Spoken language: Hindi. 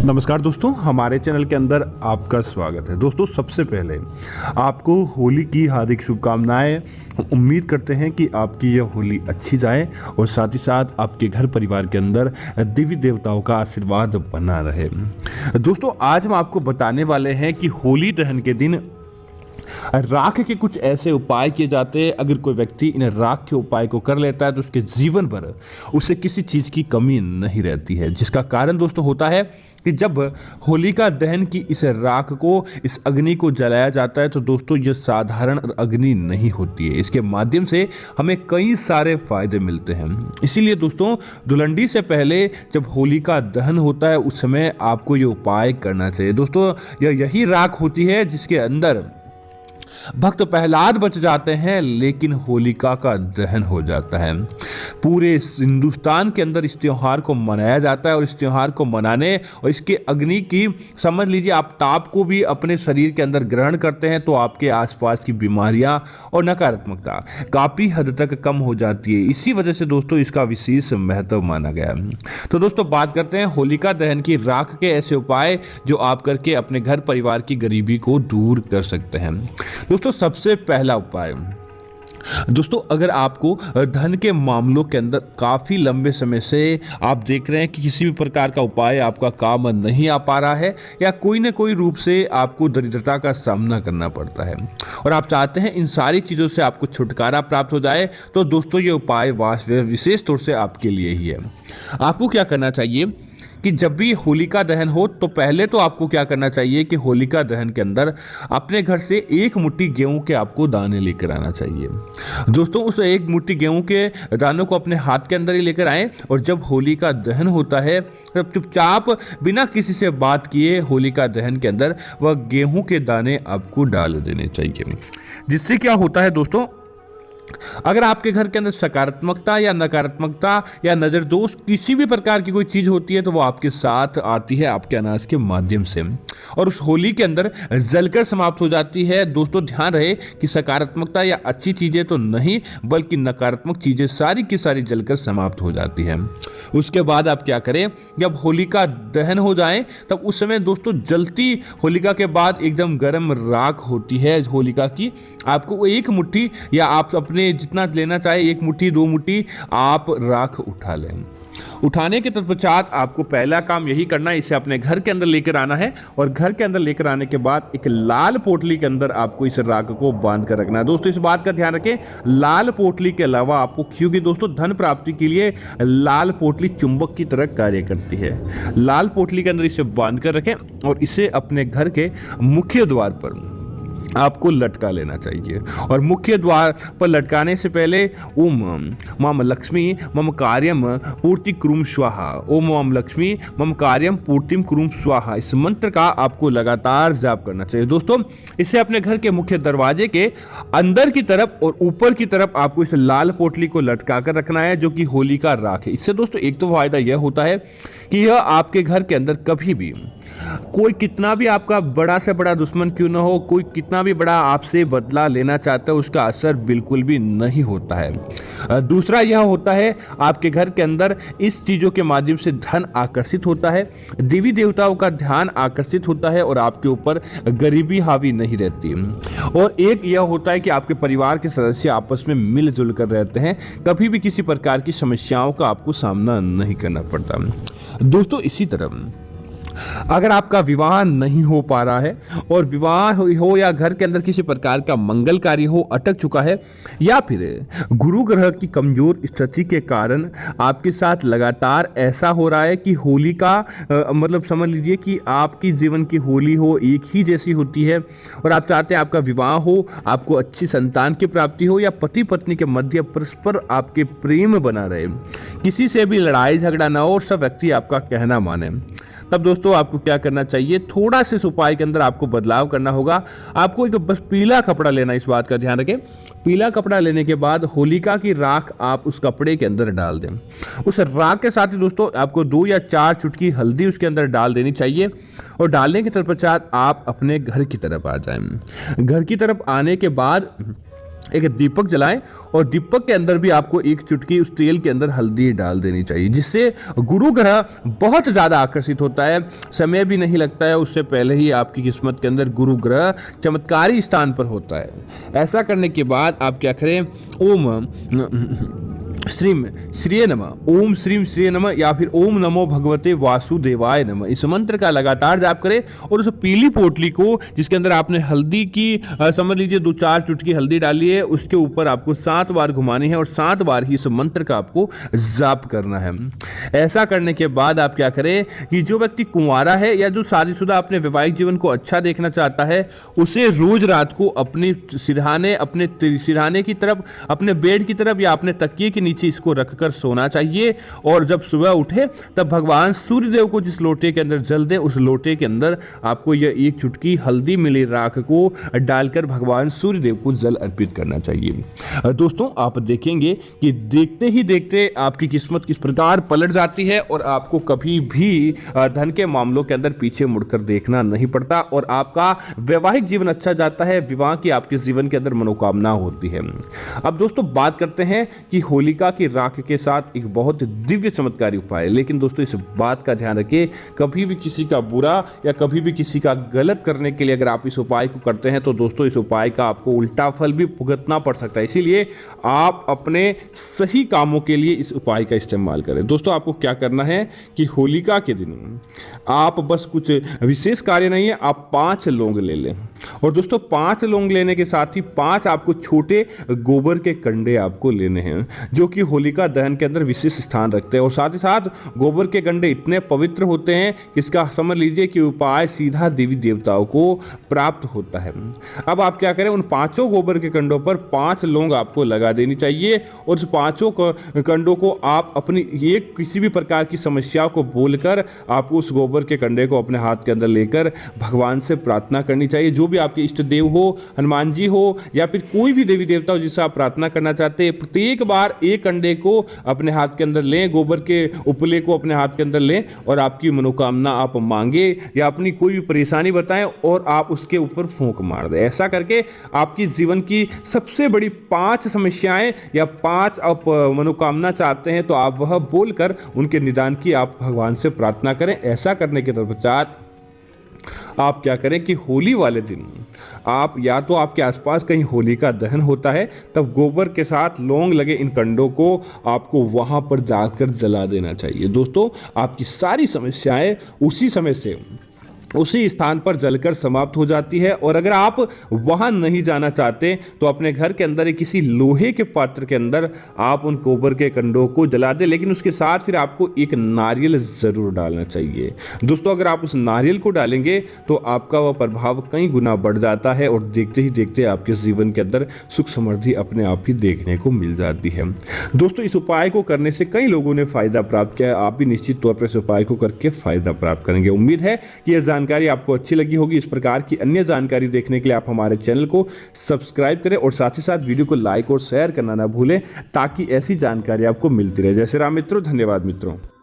नमस्कार दोस्तों, हमारे चैनल के अंदर आपका स्वागत है। दोस्तों, सबसे पहले आपको होली की हार्दिक शुभकामनाएं। हम उम्मीद करते हैं कि आपकी यह होली अच्छी जाए और साथ ही साथ आपके घर परिवार के अंदर देवी देवताओं का आशीर्वाद बना रहे। दोस्तों, आज हम आपको बताने वाले हैं कि होली दहन के दिन राख के कुछ ऐसे उपाय किए जाते हैं। अगर कोई व्यक्ति इन राख के उपाय को कर लेता है तो उसके जीवन भर उसे किसी चीज़ की कमी नहीं रहती है, जिसका कारण दोस्तों होता है कि जब होलिका दहन की इस राख को, इस अग्नि को जलाया जाता है तो दोस्तों ये साधारण अग्नि नहीं होती है। इसके माध्यम से हमें कई सारे फायदे मिलते हैं। इसीलिए दोस्तों, धुलंडी से पहले जब होलिका दहन होता है उस समय आपको ये उपाय करना चाहिए। दोस्तों, यही राख होती है जिसके अंदर भक्त प्रहलाद बच जाते हैं, लेकिन होलिका का दहन हो जाता है। पूरे हिंदुस्तान के अंदर इस त्योहार को मनाया जाता है और इस त्योहार को मनाने और इसके अग्नि की, समझ लीजिए, आप ताप को भी अपने शरीर के अंदर ग्रहण करते हैं तो आपके आसपास की बीमारियां और नकारात्मकता काफ़ी हद तक कम हो जाती है। इसी वजह से दोस्तों इसका विशेष महत्व माना गया है। तो दोस्तों, बात करते हैं होलिका दहन की राख के ऐसे उपाय जो आप करके अपने घर परिवार की गरीबी को दूर कर सकते हैं। दोस्तों, सबसे पहला उपाय, दोस्तों, अगर आपको धन के मामलों के अंदर काफ़ी लंबे समय से आप देख रहे हैं कि किसी भी प्रकार का उपाय आपका काम नहीं आ पा रहा है या कोई ना कोई रूप से आपको दरिद्रता का सामना करना पड़ता है और आप चाहते हैं इन सारी चीज़ों से आपको छुटकारा प्राप्त हो जाए, तो दोस्तों ये उपाय विशेष तौर से आपके लिए ही है। आपको क्या करना चाहिए कि जब भी होलिका दहन हो तो पहले तो आपको क्या करना चाहिए कि होलिका दहन के अंदर अपने घर से एक मुट्ठी गेहूं के आपको दाने लेकर आना चाहिए। दोस्तों, उस एक मुट्ठी गेहूं के दानों को अपने हाथ के अंदर ही लेकर आएं और जब होलिका दहन होता है तब चुपचाप बिना किसी से बात किए होलिका दहन के अंदर वह गेहूं के दाने आपको डाल देने चाहिए। जिससे क्या होता है दोस्तों, अगर आपके घर के अंदर सकारात्मकता या नकारात्मकता या नज़र दोष किसी भी प्रकार की कोई चीज़ होती है तो वो आपके साथ आती है आपके अनाज के माध्यम से और उस होली के अंदर जलकर समाप्त हो जाती है। दोस्तों, ध्यान रहे कि सकारात्मकता या अच्छी चीज़ें तो नहीं बल्कि नकारात्मक चीज़ें सारी की सारी जलकर समाप्त हो जाती हैं। उसके बाद आप क्या करें, जब होलिका दहन हो जाए तब उस समय दोस्तों जलती होलिका के बाद एकदम गर्म राख होती है होलिका की, आपको एक मुट्ठी या आप अपने जितना लेना चाहे 1 मुट्ठी 2 मुट्ठी आप राख उठा लें। उठाने के तत्पश्चात आपको पहला काम यही करना है, इसे अपने घर के अंदर लेकर आना है और घर के अंदर लेकर आने के बाद एक लाल पोटली के अंदर आपको इस राख को बांध कर रखना है। दोस्तों, इस बात का ध्यान रखें, लाल पोटली के अलावा आपको, क्योंकि दोस्तों धन प्राप्ति के लिए लाल पोटली चुंबक की तरह कार्य करती है, लाल पोटली के अंदर इसे बांध कर रखें और इसे अपने घर के मुख्य द्वार पर आपको लटका लेना चाहिए। और मुख्य द्वार पर लटकाने से पहले ओम मम लक्ष्मी मम कार्यम पूर्ति कुरुम स्वाहा, ओम मम लक्ष्मी मम कार्यम पूर्तिम कुरुम स्वाहा, इस मंत्र का आपको लगातार जाप करना चाहिए। दोस्तों, इसे अपने घर के मुख्य दरवाजे के अंदर की तरफ और ऊपर की तरफ आपको इस लाल पोटली को लटका कर रखना है जो कि होली का राख है। इससे दोस्तों एक तो फायदा यह होता है कि यह आपके घर के अंदर कभी भी कोई कितना भी आपका बड़ा से बड़ा दुश्मन क्यों ना हो, कोई कितना भी बड़ा आपसे बदला लेना चाहता है, उसका असर बिल्कुल भी नहीं होता है। दूसरा यह होता है, आपके घर के अंदर इस चीज़ों के माध्यम से धन आकर्षित होता है, देवी देवताओं का ध्यान आकर्षित होता है और आपके ऊपर गरीबी हावी नहीं रहती। और एक यह होता है कि आपके परिवार के सदस्य आपस में मिलजुल कर रहते हैं, कभी भी किसी प्रकार की समस्याओं का आपको सामना नहीं करना पड़ता। दोस्तों, इसी तरह अगर आपका विवाह नहीं हो पा रहा है और विवाह हो या घर के अंदर किसी प्रकार का मंगल कार्य हो अटक चुका है या फिर गुरु ग्रह की कमजोर स्थिति के कारण आपके साथ लगातार ऐसा हो रहा है कि होली का मतलब समझ लीजिए कि आपकी जीवन की होली हो एक ही जैसी होती है और आप चाहते हैं आपका विवाह हो, आपको अच्छी संतान की प्राप्ति हो या पति पत्नी के मध्य परस्पर आपके प्रेम बना रहे, किसी से भी लड़ाई झगड़ा ना हो और सब व्यक्ति आपका कहना माने, तब दोस्तों आपको क्या करना चाहिए, थोड़ा से इस उपाय के अंदर आपको बदलाव करना होगा। आपको एक बस पीला कपड़ा लेना, इस बात का ध्यान रखें। पीला कपड़ा लेने के बाद होलिका की राख आप उस कपड़े के अंदर डाल दें। उस राख के साथ ही दोस्तों आपको 2 या 4 चुटकी हल्दी उसके अंदर डाल देनी चाहिए और डालने के तत्पश्चात आप अपने घर की तरफ आ जाएं। घर की तरफ आने के बाद एक दीपक जलाएं और दीपक के अंदर भी आपको एक चुटकी उस तेल के अंदर हल्दी डाल देनी चाहिए, जिससे गुरु ग्रह बहुत ज़्यादा आकर्षित होता है, समय भी नहीं लगता है, उससे पहले ही आपकी किस्मत के अंदर गुरु ग्रह चमत्कारी स्थान पर होता है। ऐसा करने के बाद आप क्या करें, ओम श्रीम श्रीय नमः, ओम श्रीम श्रीय नमः या फिर ओम नमो भगवते वासुदेवाय नमः, इस मंत्र का लगातार जाप करें और उस पीली पोटली को जिसके अंदर आपने हल्दी की समझ लीजिए 2-4 चुटकी हल्दी डाली है, उसके ऊपर आपको 7 बार घुमानी है और 7 बार ही इस मंत्र का आपको जाप करना है। ऐसा करने के बाद आप क्या करें कि जो व्यक्ति कुंवारा है या जो शादीशुदा अपने वैवाहिक जीवन को अच्छा देखना चाहता है, उसे रोज रात को अपने सिरहाने की तरफ, अपने बेड की तरफ या अपने तकिए के नीचे इसको रखकर सोना चाहिए और जब सुबह उठे तब भगवान सूर्यदेव को जिस लोटे के अंदर जल दे, उस लोटे के अंदर आपको यह एक चुटकी हल्दी मिली राख को डालकर भगवान सूर्यदेव को जल अर्पित करना चाहिए। दोस्तों आप देखेंगे कि देखते ही देखते आपकी किस्मत किस प्रकार पलट जाती है और आपको कभी भी धन के मामलों के अंदर पीछे मुड़कर देखना नहीं पड़ता और आपका वैवाहिक जीवन अच्छा जाता है, विवाह की आपके जीवन के अंदर मनोकामना होती है। अब दोस्तों बात करते हैं कि होलिका की राख के साथ एक बहुत दिव्य चमत्कारी उपाय है, लेकिन दोस्तों इस बात का ध्यान रखिए कभी भी किसी का बुरा या कभी भी किसी का गलत करने के लिए अगर आप इस उपाय को करते हैं तो दोस्तों इस उपाय का आपको उल्टा फल भी भुगतना पड़ सकता है, इसीलिए आप अपने सही कामों के लिए इस उपाय का इस्तेमाल करें। दोस्तों आपको क्या करना है कि होलिका के दिन आप बस कुछ विशेष कार्य नहीं है, आप 5 लौंग ले लें और दोस्तों 5 लौंग लेने के साथ ही 5 आपको छोटे गोबर के कंडे आपको लेने हैं जो कि होलिका दहन के अंदर विशेष स्थान रखते हैं और साथ ही साथ गोबर के कंडे इतने पवित्र होते हैं कि इसका समझ लीजिए कि उपाय सीधा देवी देवताओं को प्राप्त होता है। अब आप क्या करें, उन 5 गोबर के कंडों पर 5 लौंग आपको लगा देनी चाहिए और उस 5 कंडों को आप अपनी एक किसी भी प्रकार की समस्या को बोलकर आपको उस गोबर के कंडे को अपने हाथ के अंदर लेकर भगवान से प्रार्थना करनी चाहिए। जो भी आपके इष्ट देव हो, हनुमान जी हो या फिर कोई भी देवी देवता हो जिससे आप प्रार्थना करना चाहते हैं, प्रत्येक बार एक कंडे को अपने हाथ के अंदर लें, गोबर के उपले को अपने हाथ के अंदर लें और आपकी मनोकामना आप मांगे या अपनी कोई भी परेशानी बताएं और आप उसके ऊपर फूंक मार दें। ऐसा करके आपकी जीवन की सबसे बड़ी 5 समस्याएं या 5 आप मनोकामना चाहते हैं तो आप वह बोलकर उनके निदान की आप भगवान से प्रार्थना करें। ऐसा करने के पश्चात आप क्या करें कि होली वाले दिन आप या तो आपके आसपास कहीं होली का दहन होता है तब गोबर के साथ लौंग लगे इन कंडों को आपको वहां पर जाकर जला देना चाहिए। दोस्तों आपकी सारी समस्याएं उसी समय से उसी स्थान पर जलकर समाप्त हो जाती है और अगर आप वहां नहीं जाना चाहते तो अपने घर के अंदर किसी लोहे के पात्र के अंदर आप उन गोबर के कंडों को जला दें, लेकिन उसके साथ फिर आपको एक नारियल ज़रूर डालना चाहिए। दोस्तों अगर आप उस नारियल को डालेंगे तो आपका वह प्रभाव कई गुना बढ़ जाता है और देखते ही देखते आपके जीवन के अंदर सुख समृद्धि अपने आप ही देखने को मिल जाती है। दोस्तों इस उपाय को करने से कई लोगों ने फ़ायदा प्राप्त किया है, आप भी निश्चित तौर पर इस उपाय को करके फ़ायदा प्राप्त करेंगे। उम्मीद है कि यह जानकारी आपको अच्छी लगी होगी। इस प्रकार की अन्य जानकारी देखने के लिए आप हमारे चैनल को सब्सक्राइब करें और साथ ही साथ वीडियो को लाइक और शेयर करना ना भूलें ताकि ऐसी जानकारी आपको मिलती रहे। जय श्री राम मित्रों, धन्यवाद मित्रों।